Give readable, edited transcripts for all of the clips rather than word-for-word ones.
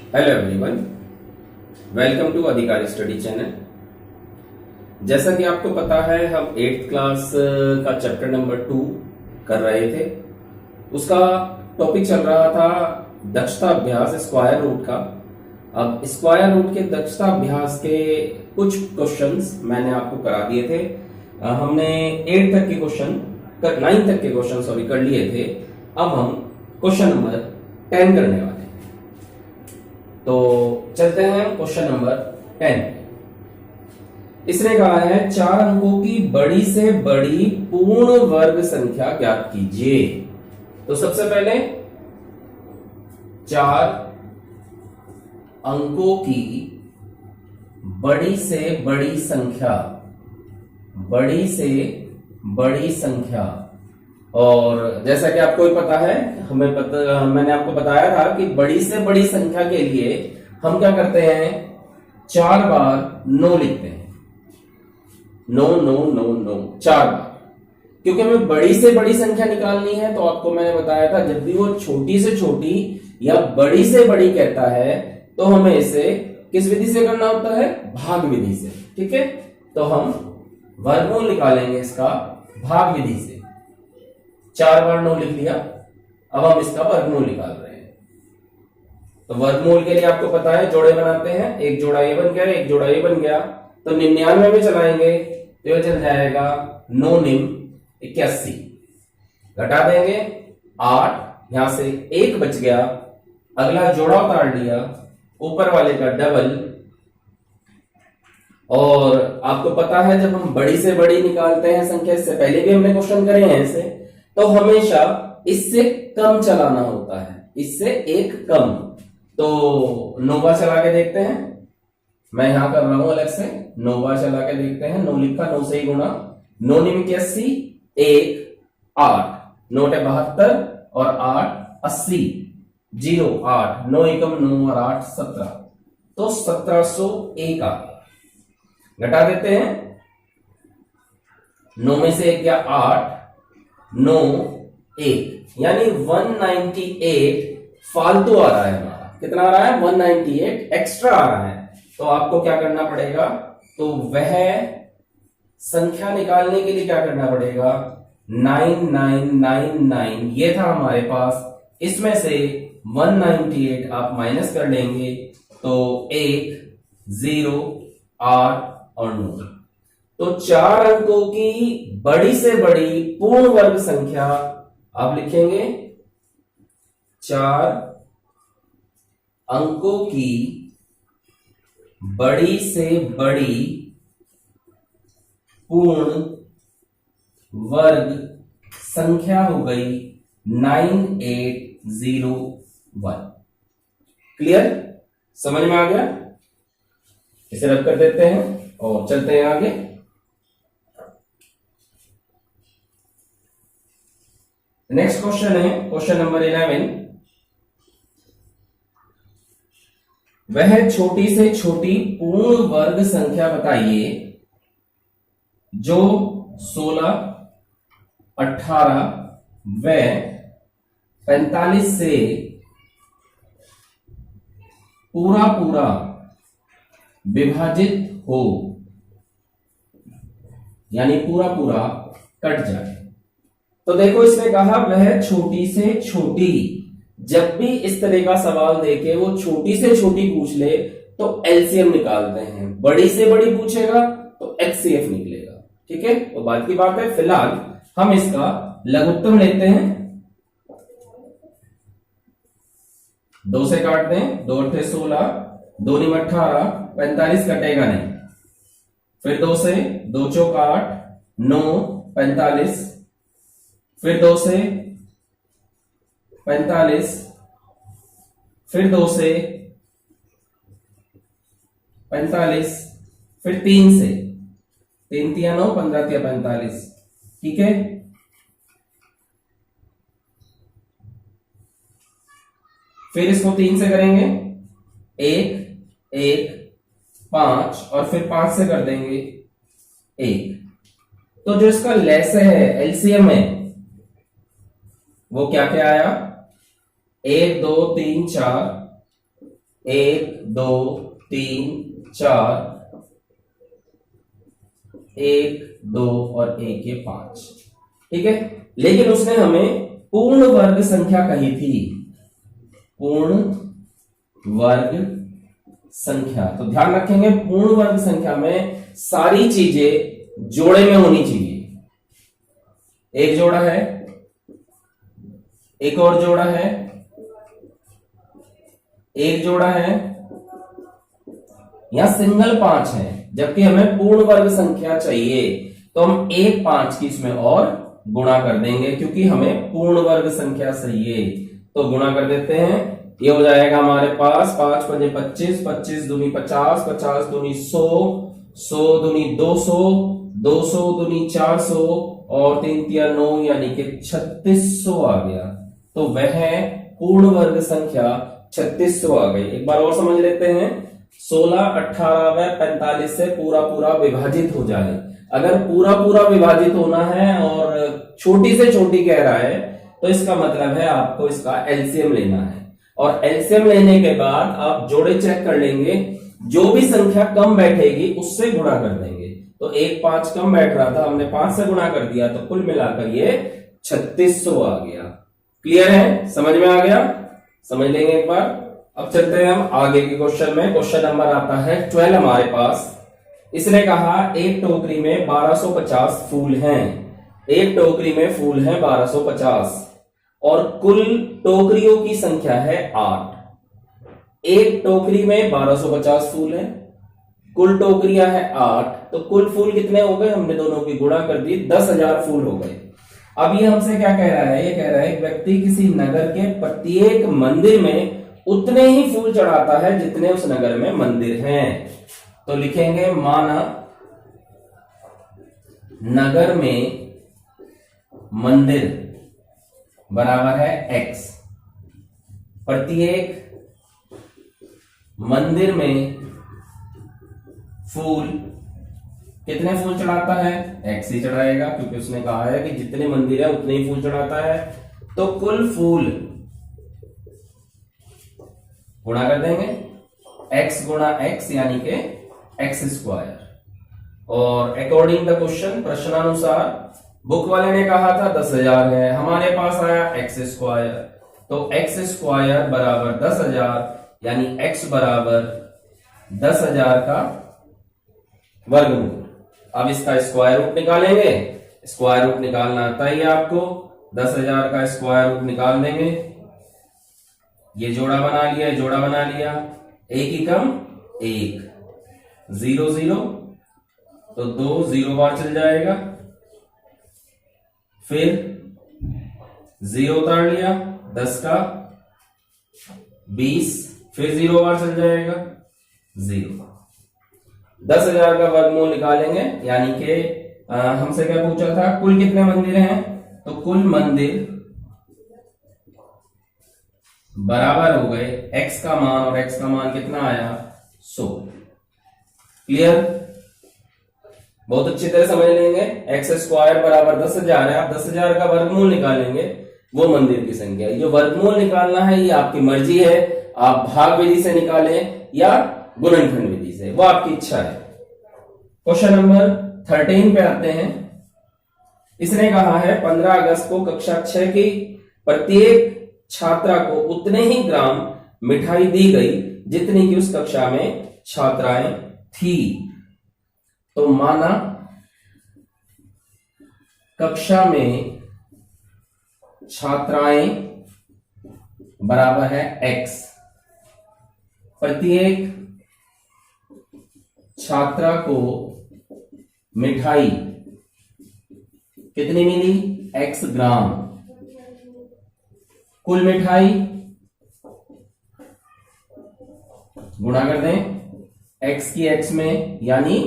Hello everyone, welcome to अधिकारी study channel. जैसा कि आपको पता है, हम 8th क्लास का चैप्टर नंबर 2 कर रहे थे। उसका टॉपिक चल रहा था दक्षता अभ्यास स्क्वायर रूट का। अब स्क्वायर रूट के दक्षता अभ्यास के कुछ क्वेश्चंस मैंने आपको करा दिए थे। हमने 8 तक के क्वेश्चन 9 तक के क्वेश्चन कर लिए थे। अब हम क्वेश्चन नंबर 10 करने वाले। तो चलते हैं क्वेश्चन नंबर 10। इसने कहा है 4 अंकों की बड़ी से बड़ी पूर्ण वर्ग संख्या ज्ञात कीजिए। तो सबसे पहले 4 अंकों की बड़ी से बड़ी संख्या, बड़ी से बड़ी संख्या। और जैसा कि आपको ही पता है, मैंने आपको बताया था कि बड़ी से बड़ी संख्या के लिए हम क्या करते हैं, 4 बार 9 लिखते हैं। 9 9 9 9 4 बार, क्योंकि हमें बड़ी से बड़ी संख्या निकालनी है। तो आपको मैंने बताया था, जब भी वो छोटी से छोटी या बड़ी से बड़ी कहता है तो हमें इसे किस विधि से करना होता है, भाग विधि से। ठीक है, तो हम वर्गमूल निकालेंगे इसका भाग विधि से। 4 बार 9 लिख लिया, अब हम इसका वर्गमूल निकाल रहे हैं। तो वर्गमूल के लिए आपको पता है, जोड़े बनाते हैं। एक जोड़ा ये बन गया, एक जोड़ा ये बन गया, तो 99 में चलाएंगे तो ये चल जाएगा 9 निम 81। घटा देंगे 8, यहां से 1 बच गया। अगला जोड़ा उतार लिया, ऊपर वाले का डबल। और आपको पता है, जब हम बड़ी से बड़ी निकालते हैं संख्या, इससे पहले भी हमने क्वेश्चन करे हैं इसे, तो हमेशा इससे कम चलाना होता है, इससे एक कम। तो 9 बार चला के देखते हैं। मैं यहां कर रहा हूं अलग से, 9 बार चला के देखते हैं। 9 लिखा, 9 से ही गुणा। 9 निम 81, 1 8, 9 72 और 8 80, 0 8, 9 एकम 9 और 8 17, तो 1701 आ गया। घटा देते हैं, 9 में से 1 गया 8, 9 1, यानी 198 फालतू आ रहा है हमारा। कितना आ रहा है, 198 एक्स्ट्रा आ रहा है। तो आपको क्या करना पड़ेगा, तो वह संख्या निकालने के लिए क्या करना पड़ेगा, 9999 ये था हमारे पास। इसमें से 198 आप माइनस कर लेंगे, तो 1 0 8 और 9। तो 4 अंकों की बड़ी से बड़ी पूर्ण वर्ग संख्या आप लिखेंगे, 4 अंकों की बड़ी से बड़ी पूर्ण वर्ग संख्या हो गई 9801। क्लियर, समझ में आ गया? इसे रब कर देते हैं और चलते हैं आगे। नेक्स्ट क्वेश्चन है क्वेश्चन नंबर 11। वह छोटी से छोटी पूर्ण वर्ग संख्या बताइए जो 16, 18 व 45 से पूरा पूरा विभाजित हो, यानी पूरा पूरा कट जाए। तो देखो, इसने कहा वह छोटी से छोटी। जब भी इस तरह का सवाल देके वो छोटी से छोटी पूछ ले तो एलसीएम निकालते हैं। बड़ी से बड़ी पूछेगा तो एचसीएफ निकलेगा। ठीक है, तो बात की बात है। फिलहाल हम इसका लघुत्तम लेते हैं। 2 से काट दें, 2 8 16, 2 निम 18, 45 कटेगा नहीं। फिर 2 से, 2 चौक 8, 9 45, फिर 2 से 45, फिर 2 से 45, फिर 3 से, 3 3 9, 15 3 45। ठीक है, फिर इसको 3 से करेंगे, 1 1 5, और फिर 5 से कर देंगे 1। तो जो इसका लैस है, एलसीएम है, वो क्या क्या आया, 1 2 3 4 1 2 3 4, 1 2 और 1 ये 5, ठीक है। लेकिन उसने हमें पूर्ण वर्ग संख्या कही थी, पूर्ण वर्ग संख्या। तो ध्यान रखेंगे पूर्ण वर्ग संख्या में सारी चीजें जोड़े में होनी चाहिए। एक जोड़ा है, एक और जोड़ा है, एक जोड़ा है, यहां सिंगल 5 है, जबकि हमें पूर्ण वर्ग संख्या चाहिए। तो हम 1 5 की इसमें और गुणा कर देंगे, क्योंकि हमें पूर्ण वर्ग संख्या चाहिए। तो गुणा कर देते हैं, ये हो जाएगा हमारे पास 5 5 25, 25 दूनी 50, 50 दूनी 100, 100 दूनी 200, 200 दूनी 400 और 3 3 9 यानी कि 3600 आ गया। तो वह पूर्ण वर्ग संख्या 3600 आ गई। एक बार और समझ लेते हैं, 16 18 व 45 से पूरा पूरा विभाजित हो जाए। अगर पूरा पूरा विभाजित होना है और छोटी से छोटी कह रहा है, तो इसका मतलब है आपको इसका एलसीएम लेना है। और एलसीएम लेने के बाद आप जोड़े चेक कर लेंगे, जो भी संख्या कम बैठेगी उससे गुणा कर देंगे। तो 1 5 कम बैठ रहा था, हमने 5 से गुणा कर दिया, तो कुल मिलाकर ये 3600 आ गया। क्लियर है, समझ में आ गया? समझ लेंगे एक बार। अब चलते हैं हम आगे के क्वेश्चन में। क्वेश्चन नंबर आता है 12 हमारे पास। इसने कहा एक टोकरी में 1250 फूल हैं। एक टोकरी में फूल हैं 1250 और कुल टोकरियों की संख्या है 8। एक टोकरी में 1250 फूल हैं, कुल टोकरियां हैं 8, तो कुल फूल कितने हो गए? हमने दोनों की गुणा कर दी, 10,000 फूल हो गए। अब ये हमसे क्या कह रहा है? ये कह रहा है एक व्यक्ति किसी नगर के प्रत्येक मंदिर में उतने ही फूल चढ़ाता है जितने उस नगर में मंदिर हैं। तो लिखेंगे माना नगर में मंदिर बराबर है x। प्रत्येक मंदिर में फूल, कितने फूल चढ़ाता है? x ही चढ़ाएगा, क्योंकि उसने कहा है कि जितने मंदिर है उतने ही फूल चढ़ाता है। तो कुल फूल गुणा कर देंगे, x गुणा x यानी के x स्क्वायर। और अकॉर्डिंग द क्वेश्चन, प्रश्नानुसार बुक वाले ने कहा था 10,000 है, हमारे पास आया x स्क्वायर। तो x स्क्वायर बराबर 10,000 यानी x बराबर 10,000 का वर्गमूल। अब इसका स्क्वायर रूट निकालेंगे। स्क्वायर रूट निकालना आता ही आपको, 10,000 का स्क्वायर रूट निकाल देंगे। ये जोड़ा बना लिया, जोड़ा बना लिया, एक ही कम एक, 0 0, तो 2 0 बार चल जाएगा, फिर 0 उतार लिया, 10 का 20, फिर 0 बार चल जाएगा, 0। 10,000 का वर्गमूल निकालेंगे, यानी कि हमसे क्या पूछा था, कुल कितने मंदिर हैं? तो कुल मंदिर बराबर हो गए x का मान, और x का मान कितना आया? 100। क्लियर? बहुत अच्छी तरह समझ लेंगे। x स्क्वायर बराबर 10,000 है, आप 10,000 का वर्गमूल निकालेंगे, वो मंदिर की संख्या। ये जो निकालना है ये आपकी मर्जी है, आप भाग विधि से निकालें या गुणनखंड विधि से, वो आपकी इच्छा है। क्वेश्चन नंबर 13 पे आते हैं। इसने कहा है 15 अगस्त को कक्षा 6 की प्रत्येक छात्रा को उतने ही ग्राम मिठाई दी गई जितनी की उस कक्षा में छात्राएं थी। तो माना कक्षा में छात्राएं बराबर है x, प्रत्येक छात्रा को मिठाई कितनी मिली? x ग्राम। कुल मिठाई गुणा कर दें x की x में, यानी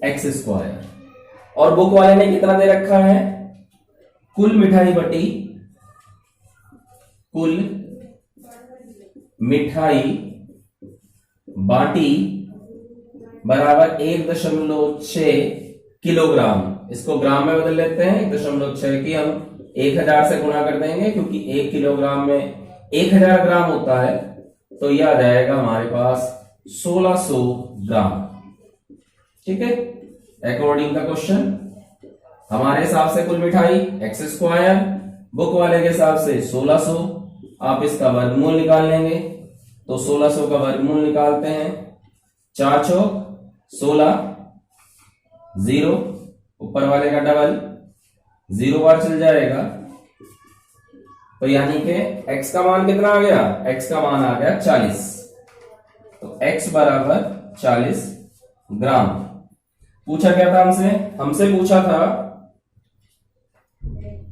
x स्क्वायर। और बुक वाले ने कितना दे रखा है? कुल मिठाई बटी कुल मिठाई बाटी बराबर 1.6 किलोग्राम। इसको ग्राम में बदल लेते हैं, 1.6 की हम 1000 से गुणा कर देंगे, क्योंकि 1 किलोग्राम में 1000 ग्राम होता है। तो ये आ जाएगा हमारे पास 1600 ग्राम। ठीक है, अकॉर्डिंग द क्वेश्चन हमारे हिसाब से कुल मिठाई x स्क्वायर, बुक वाले के हिसाब से 1600। आप इसका वर्गमूल निकाल लेंगे तो 1600 का वर्गमूल निकालते हैं, 4 चौक 16, 0 ऊपर वाले का डबल 0 बार चल जाएगा, तो यानी कि x का मान कितना आ गया, x का मान आ गया 40। तो x बराबर 40 ग्राम। पूछा क्या था हमसे पूछा था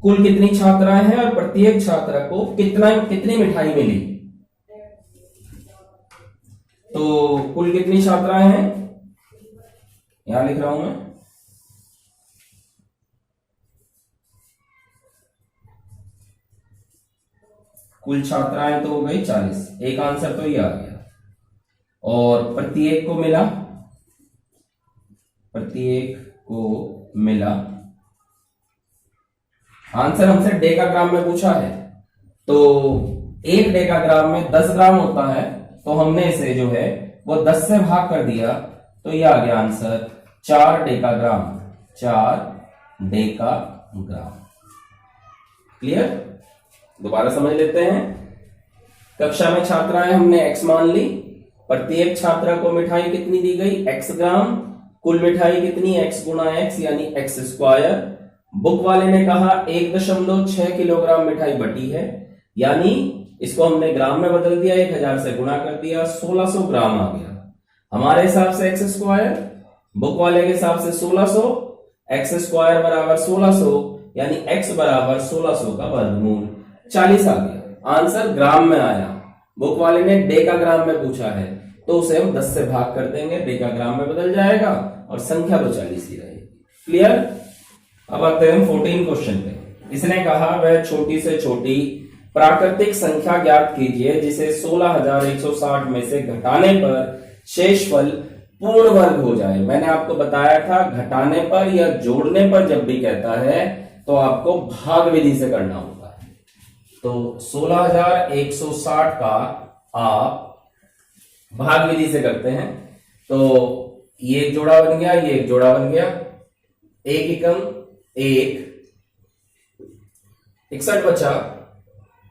कुल कितनी छात्राएं हैं और प्रत्येक छात्रा को कितनी मिठाई मिली। तो कुल कितनी छात्राएं हैं, यहां लिख रहा हूं मैं, कुल छात्राएं तो हो गई 40, एक आंसर तो ये आ गया। और प्रत्येक को मिला आंसर हमसे डेकाग्राम में पूछा है, तो एक डेकाग्राम में 10 ग्राम होता है, तो हमने इसे जो है वो 10 से भाग कर दिया, तो ये आ गया आंसर 4 डेकाग्राम। 4 डेकाग्राम। क्लियर, दोबारा समझ लेते हैं। कक्षा में छात्राएं हमने x मान ली, प्रत्येक छात्रा को मिठाई कितनी दी गई, x ग्राम, कुल मिठाई कितनी, x गुणा x यानी x स्क्वायर। बुक वाले ने कहा 1.6 किलोग्राम मिठाई बटी है, यानी इसको हमने ग्राम में बदल दिया, 1000 से गुणा कर दिया, 1600 ग्राम आ गया। हमारे हिसाब से x स्क्वायर, बुक वाले के हिसाब से 1600, x स्क्वायर बराबर 1600 यानी x बराबर 1600 का वर्गमूल 40 आ गया। आंसर ग्राम में आया। बुक वाले ने डेकाग्राम में पूछा है, तो उसे हम 10 से भाग कर देंगे, डेकाग्राम में बदल जाएगा और संख्या तो 40 ही रहेगी। क्लियर। अब आते हैं 14 क्वेश्चन पे। इसने कहा वह छोटी से छोटी प्राकृतिक संख्या ज्ञात कीजिए जिसे 16,160 में से घटाने पर शेषफल पूर्ण वर्ग हो जाए। मैंने आपको बताया था घटाने पर या जोड़ने पर जब भी कहता है तो आपको भाग विधि से करना होता है। तो 16,160 का आप भाग विधि से करते हैं, तो ये एक जोड़ा बन गया, ये एक जोड़ा बन गया, एक एकम 1, 61 बचा,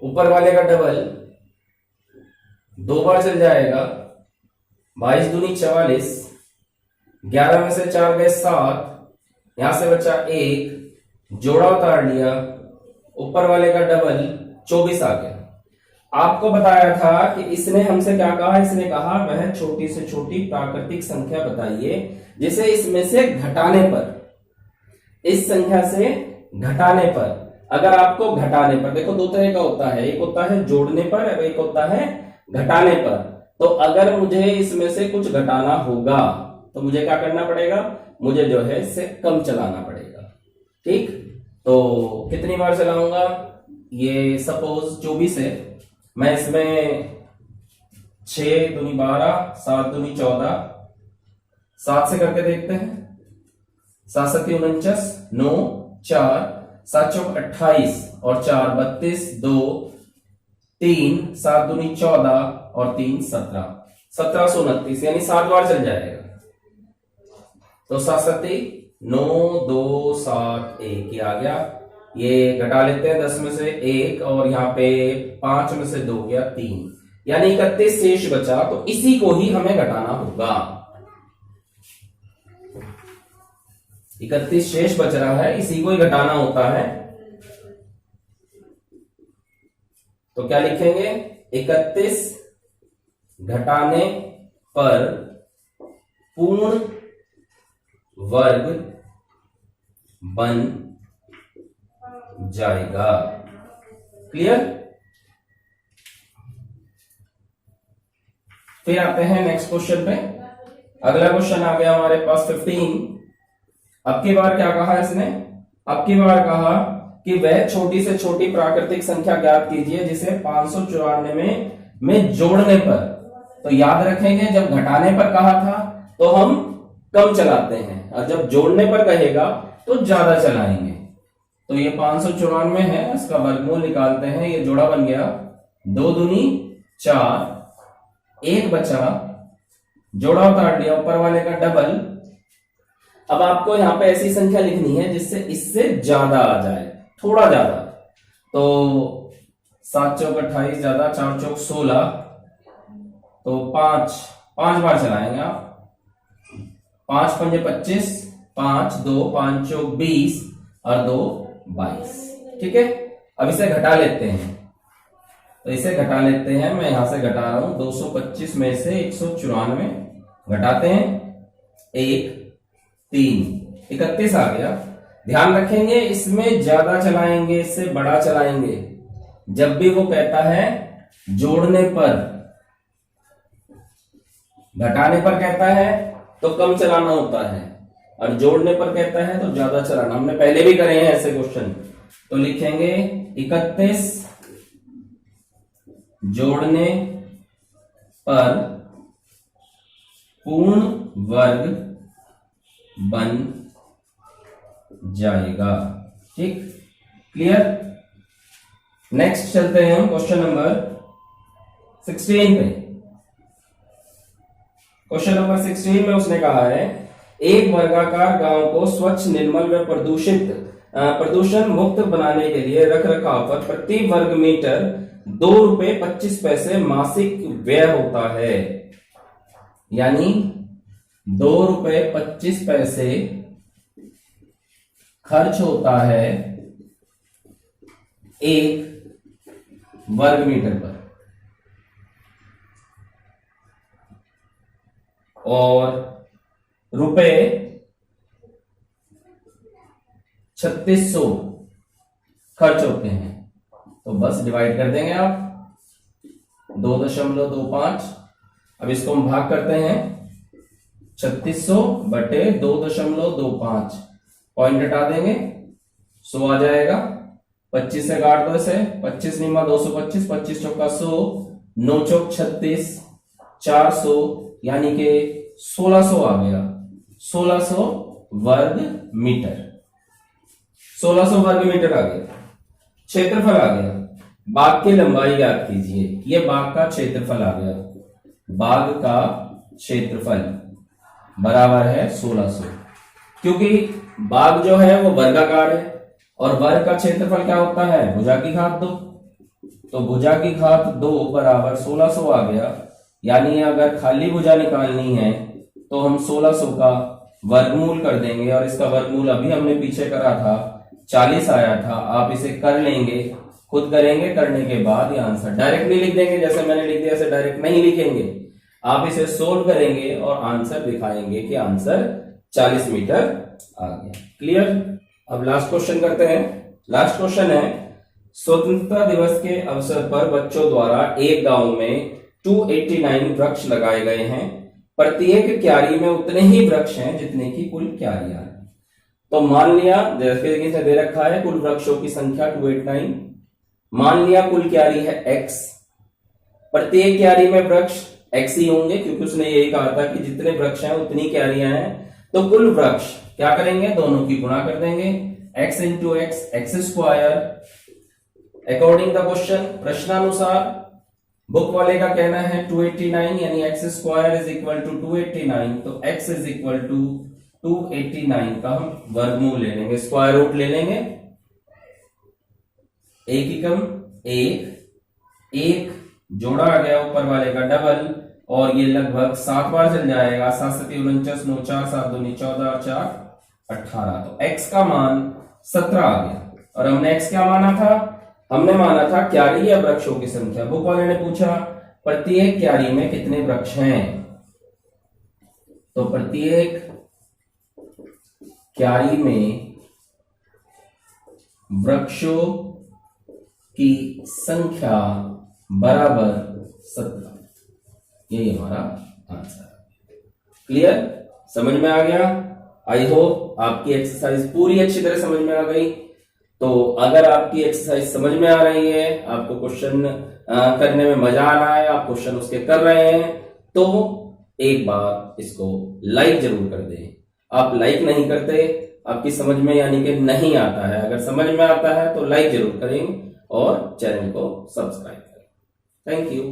ऊपर वाले का डबल 2 बार चल जाएगा, 22 दूनी 44, 11 में से 4 गए 7, यहां से बचा 1, जोड़ा उतार लिया, ऊपर वाले का डबल 24 आ गया। आपको बताया था कि इसने हमसे क्या कहा, इसने कहा वह छोटी से छोटी प्राकृतिक संख्या बताइए जिसे इसमें से घटाने पर, इस संख्या से घटाने पर, अगर आपको घटाने पर, देखो दो तरह का होता है, एक होता है जोड़ने पर और एक होता है घटाने पर। तो अगर मुझे इसमें से कुछ घटाना होगा तो मुझे क्या करना पड़ेगा, मुझे जो है इससे कम चलाना पड़ेगा। ठीक, तो कितनी बार चलाऊंगा, ये सपोज 24 है, मैं इसमें 6 दूनी 12, 7 दूनी 14, 7 से करके देखते हैं, 7 7 49, 9 4, 7 चौक 28 और 4 32, 2 3, 7 दूनी 14 और 3 17, 1729 यानी 7 बार चल जाएगा। तो 7 7 9 2 7 1 ये आ गया। ये घटा लेते हैं, 10 में से 1 और यहाँ पे 5 में से 2 गया 3, यानी 31 शेष बचा, तो इसी को ही हमें घटाना होगा। 31 शेष बच रहा है, इसी को ही घटाना होता है। तो क्या लिखेंगे, 31 घटाने पर पूर्ण वर्ग बन जाएगा। क्लियर। फिर आते हैं नेक्स्ट क्वेश्चन पे। अगला क्वेश्चन आ गया हमारे पास 15। अब की बार क्या कहा इसने, अब की बार कहा कि वह छोटी से छोटी प्राकृतिक संख्या ज्ञात कीजिए जिसे 594 में जोड़ने पर, तो याद रखेंगे जब घटाने पर कहा था तो हम कम चलाते हैं और जब जोड़ने पर कहेगा तो ज्यादा चलाएंगे। तो ये 594 है, इसका वर्गमूल निकालते हैं, ये जोड़ा बन गया, 2 दूनी 4, एक बचा, जोड़ा उतार लिया, ऊपर वाले का डबल। अब आपको यहां पे ऐसी संख्या लिखनी है जिससे इससे ज्यादा आ जाए, थोड़ा ज्यादा। तो 7 चौक 28 ज्यादा, 4 चौक 16, तो 5 बार चलाएंगे आप। 5 पंजे 25, 5 2 5 चौक 20 और 2 22। ठीक है, अब इसे घटा लेते हैं। तो इसे घटा लेते हैं, मैं यहां से घटा रहा हूं 225 में से 194 घटाते हैं, 1 3 31 आ गया। ध्यान रखेंगे इसमें ज्यादा चलाएंगे, इससे बड़ा चलाएंगे। जब भी वो कहता है जोड़ने पर, घटाने पर कहता है तो कम चलाना होता है, और जोड़ने पर कहता है तो ज्यादा चलाना। हमने पहले भी करे हैं ऐसे क्वेश्चन। तो लिखेंगे 31 जोड़ने पर पूर्ण वर्ग बन जाएगा। ठीक, क्लियर। नेक्स्ट चलते हैं हम क्वेश्चन नंबर 16 पे। क्वेश्चन नंबर 16 में उसने कहा है, एक वर्गाकार गांव को स्वच्छ, निर्मल व प्रदूषण मुक्त बनाने के लिए रख रखाव पर प्रति वर्ग मीटर ₹2.25 मासिक व्यय होता है। यानी ₹2.25 खर्च होता है एक वर्ग मीटर पर, और ₹3600 खर्च होते हैं। तो बस डिवाइड कर देंगे आप, 2.25। अब इसको हम भाग करते हैं, 3600 बटे 2.25, पॉइंट हटा देंगे, 100 आ जाएगा। 25 से काट दो इसे, 25 निमा 225, 25 चौका 100, 9 चौक 36, 400, यानी कि 1600 आ गया। 1600 वर्ग मीटर, 1600 वर्ग मीटर आ गया। क्षेत्रफल आ गया। बाग की लंबाई याद कीजिए, ये बाग का क्षेत्रफल आ गया। बाग का क्षेत्रफल बराबर है 1600, क्योंकि बाग जो है वो वर्गाकार है, और वर्ग का क्षेत्रफल क्या होता है? भुजा की घात 2। तो भुजा की घात 2 बराबर 1600 आ गया। यानी अगर खाली भुजा निकालनी है तो हम 1600 का वर्गमूल कर देंगे, और इसका वर्गमूल अभी हमने पीछे करा था, 40 आया था। आप इसे कर लेंगे, खुद करेंगे, करने के बाद ये आंसर डायरेक्ट नहीं लिख देंगे जैसे मैंने लिख दिया, ऐसे डायरेक्ट नहीं लिखेंगे। आप इसे सोल्व करेंगे और आंसर दिखाएंगे कि आंसर 40 मीटर आ गया। क्लियर। अब लास्ट क्वेश्चन करते हैं। लास्ट क्वेश्चन है, स्वतंत्रता दिवस के अवसर पर बच्चों द्वारा एक गांव में 289 वृक्ष लगाए गए हैं। प्रत्येक क्यारी में उतने ही वृक्ष हैं जितने की कुल क्यारियां हैं। तो मान लिया, जैसे कि दे रखा है कुल वृक्षों की संख्या 289, मान लिया कुल क्यारी है x। प्रत्येक क्यारी में वृक्ष x ही होंगे, क्योंकि उसने यही कहा था कि जितने वृक्ष हैं उतनी क्यारियां हैं। तो कुल वृक्ष क्या करेंगे? दोनों की गुणा कर देंगे, x into x, x square. According the question, प्रश्नानुसार बुक वाले का कहना है 289, यानी x square is equal to 289। तो x इज इक्वल टू 289 का हम वर्गमूल ले लेंगे, स्क्वायर रूट ले लेंगे। एक ही कम एक जोड़ा आ गया, ऊपर वाले का डबल, और ये लगभग 7 बार चल जाएगा। 7 7 49, 9 4 7 2 14 और 4 18। तो x का मान 17 आ गया। और हमने x क्या माना था? हमने माना था क्यारी या वृक्षों की संख्या। बुक वाले ने पूछा प्रत्येक क्यारी में कितने वृक्ष हैं। तो प्रत्येक क्यारी में वृक्षों की संख्या बराबर 17। यही हमारा आंसर। क्लियर, समझ में आ गया? आई होप आपकी एक्सरसाइज पूरी अच्छी तरह समझ में आ गई। तो अगर आपकी एक्सरसाइज समझ में आ रही है, आपको क्वेश्चन करने में मजा आ रहा है, आप क्वेश्चन उसके कर रहे हैं, तो एक बार इसको लाइक जरूर कर दें। आप लाइक नहीं करते, आपकी समझ में यानी कि नहीं आता है। अगर समझ में आता है तो लाइक जरूर करें और चैनल को सब्सक्राइब करें। Thank you.